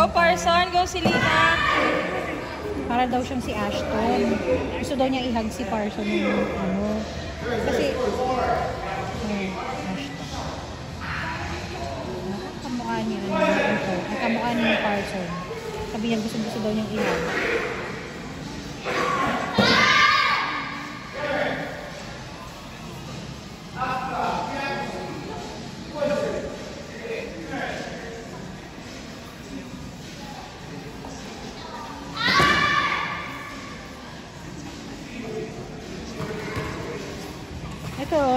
Go, Parson! Go, Selena! Para daw siyang si Ashton. Gusto daw niya ihag si Parson yung ano. Kasi, Ashton. Kamukha niya, ito. Ang kamukha niya yung Parson. Sabi niya, gusto daw niyang ihag. Ito.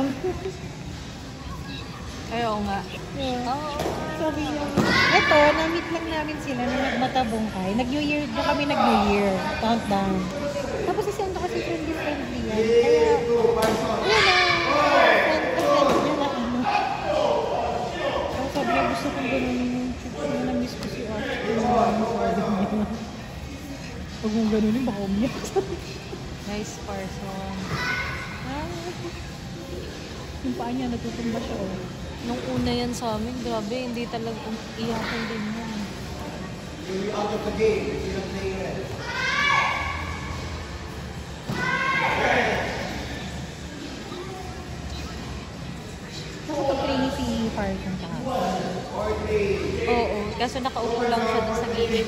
Ayaw nga. Yeah. Sabi niya, ito, na-meet lang namin sila na nagmatabungkay. Nag-New Year, doon kami nag-New Year. Countdown. Tapos si Santa kasi friendly yan. Kaya, yun na. Friendly niya na ano. Kaya sabi niya, gusto kong ganun yung na-miss ko si Ashton. Huwag mong ganunin, baka umiyak. Nice, Parson. Yung paa niya, natutumba siya. Oh. Nung una yan sa amin, grabe, hindi talaga iyakan din yan. Out of the game, if you're not playing it. Nakapag-play ni si Parson kahapon. Oo, kaso nakaupo lang siya doon sa gilid.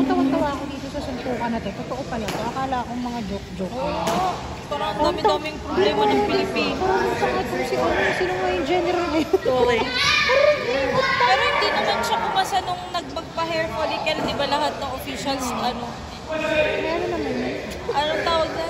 Tawag-tawa ako dito sa suntukan natin. Totoo pala ito. Akala akong mga joke-joke. Oo, parang dami-daming problema ng Pilipinas. Parang sino nga yung general na yun? Okay. Pero hindi naman siya pumasa nung nagpagpa-hair follicle, di ba lahat ng officials, ano? Ano naman yun? Anong tawag na?